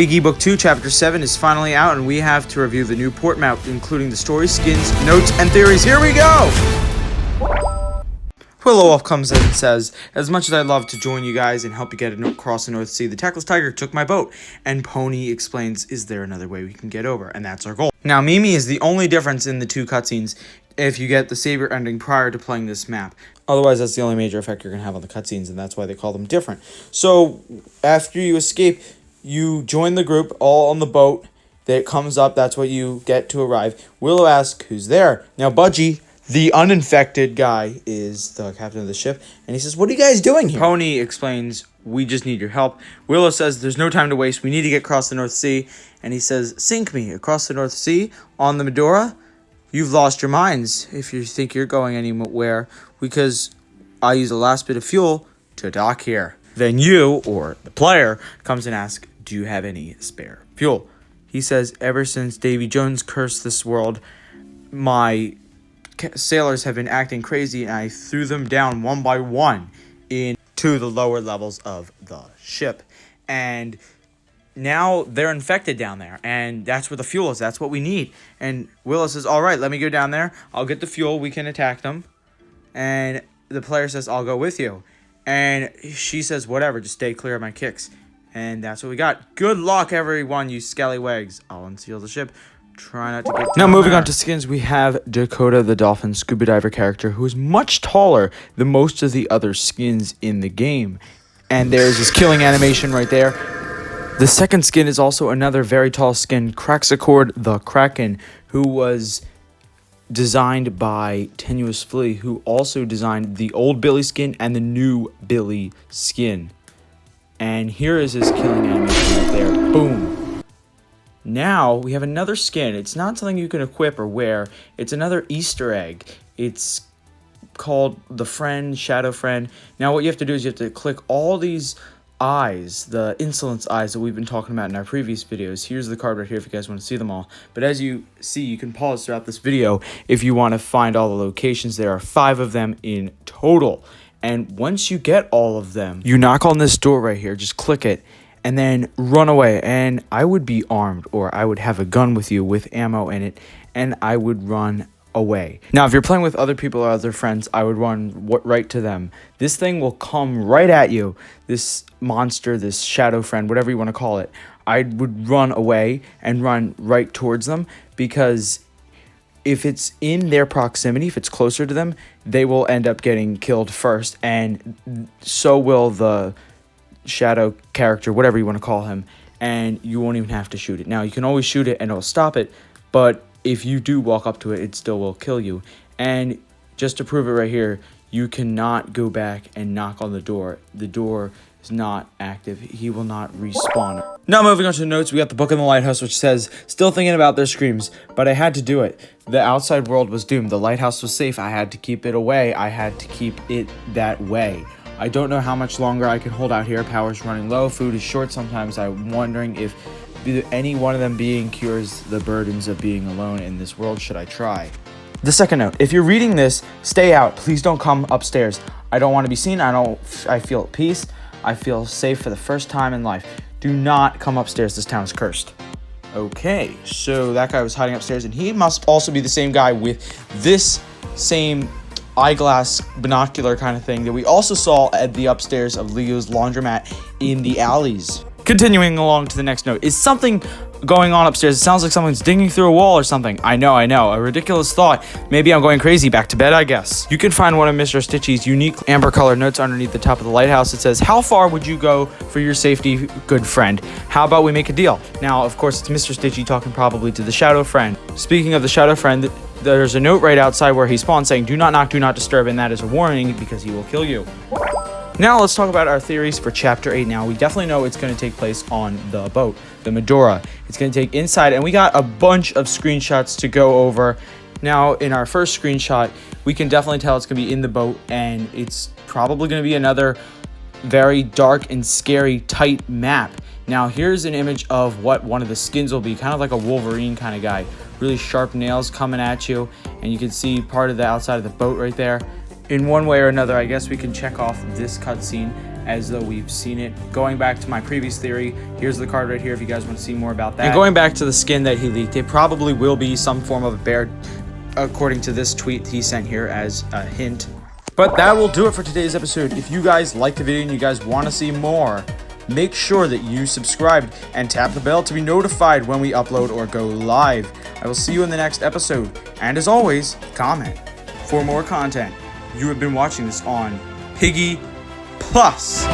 Piggy Book 2 Chapter 7 is finally out, and we have to review the new port map, including the story, skins, notes, and theories. Here we go! Willow Wolf comes in and says, as much as I'd love to join you guys and help you get across the North Sea, the Tackless Tiger took my boat. And Pony explains, is there another way we can get over? And that's our goal. Now, Mimi is the only difference in the two cutscenes if you get the Savior ending prior to playing this map. Otherwise, that's the only major effect you're going to have on the cutscenes, and that's why they call them different. So, after you escape, you join the group all on the boat that comes up. That's what you get to arrive. Willow asks, who's there? Now, Budgie, the uninfected guy, is the captain of the ship, and he says, what are you guys doing here? Pony explains, we just need your help. Willow says, there's no time to waste. We need to get across the North Sea. And he says, sink me across the North Sea on the Medora? You've lost your minds if you think you're going anywhere, because I use the last bit of fuel to dock here. Then you, or the player, comes and asks, do you have any spare fuel? He says, ever since Davy Jones cursed this world, my sailors have been acting crazy, and I threw them down one by one into the lower levels of the ship. And now they're infected down there, and that's where the fuel is. That's what we need. And Willow says, all right, let me go down there. I'll get the fuel. We can attack them. And the player says, I'll go with you. And she says, whatever, just stay clear of my kicks. And that's what we got. Good luck, everyone, you scallywags. I'll unseal the ship. Try not to get Now, moving on to skins, we have Dakota the Dolphin Scuba Diver character, who is much taller than most of the other skins in the game. And there's his killing animation right there. The second skin is also another very tall skin, Craxicord the Kraken, who was designed by Tenuous Flea, who also designed the old Billy skin and the new Billy skin. And here is his killing animation right there. Boom. Now we have another skin. It's not something you can equip or wear. It's another Easter egg. It's called the Friend, Shadow Friend. Now what you have to do is you have to click all these eyes, the insolence eyes that we've been talking about in our previous videos. Here's the card right here if you guys want to see them all. But as you see, you can pause throughout this video if you want to find all the locations. There are 5 of them in total. And once you get all of them, you knock on this door right here, just click it, and then run away. And I would be armed, or I would have a gun with you with ammo in it, and I would run away. Now, if you're playing with other people or other friends, I would run right to them. This thing will come right at you. This monster, this shadow friend, whatever you want to call it. I would run away and run right towards them, because if it's in their proximity, if it's closer to them, they will end up getting killed first, and so will the shadow character, whatever you want to call him, and you won't even have to shoot it. Now, you can always shoot it and it'll stop it, but if you do walk up to it, it still will kill you. And just to prove it right here, you cannot go back and knock on the door. The door is not active. He will not respawn. Now moving on to the notes, we got the book in the lighthouse, which says, still thinking about their screams, but I had to do it. The outside world was doomed. The lighthouse was safe. I had to keep it away. I had to keep it that way. I don't know how much longer I can hold out here. Power's running low. Food is short. Sometimes I'm wondering if any one of them being cures the burdens of being alone in this world. Should I try? The second note, if you're reading this, stay out. Please don't come upstairs. I don't want to be seen. I feel at peace. I feel safe for the first time in life. Do not come upstairs. This town is cursed. Okay, so that guy was hiding upstairs, and he must also be the same guy with this same eyeglass binocular kind of thing that we also saw at the upstairs of Leo's laundromat in the alleys. Continuing along to the next note, is something going on upstairs? It sounds like someone's digging through a wall or something. I know, a ridiculous thought. Maybe I'm going crazy. Back to bed, I guess. You can find one of Mr. Stitchy's unique amber colored notes underneath the top of the lighthouse. It says, how far would you go for your safety, good friend? How about we make a deal? Now, of course, it's Mr. Stitchy talking probably to the shadow friend. Speaking of the shadow friend, there's a note right outside where he spawns saying, do not knock, do not disturb, and that is a warning because he will kill you. Now let's talk about our theories for Chapter 8. Now, we definitely know it's going to take place on the boat, the Medora. It's going to take inside, and we got a bunch of screenshots to go over. Now, in our first screenshot, we can definitely tell it's going to be in the boat, and it's probably going to be another very dark and scary, tight map. Now, here's an image of what one of the skins will be, kind of like a Wolverine kind of guy. Really sharp nails coming at you, and you can see part of the outside of the boat right there. In one way or another, I guess we can check off this cutscene as though we've seen it. Going back to my previous theory, here's the card right here if you guys want to see more about that. And going back to the skin that he leaked, it probably will be some form of a bear, according to this tweet he sent here as a hint. But that will do it for today's episode. If you guys liked the video and you guys want to see more, make sure that you subscribed and tap the bell to be notified when we upload or go live. I will see you in the next episode. And as always, comment for more content. You have been watching this on Piggy Plus.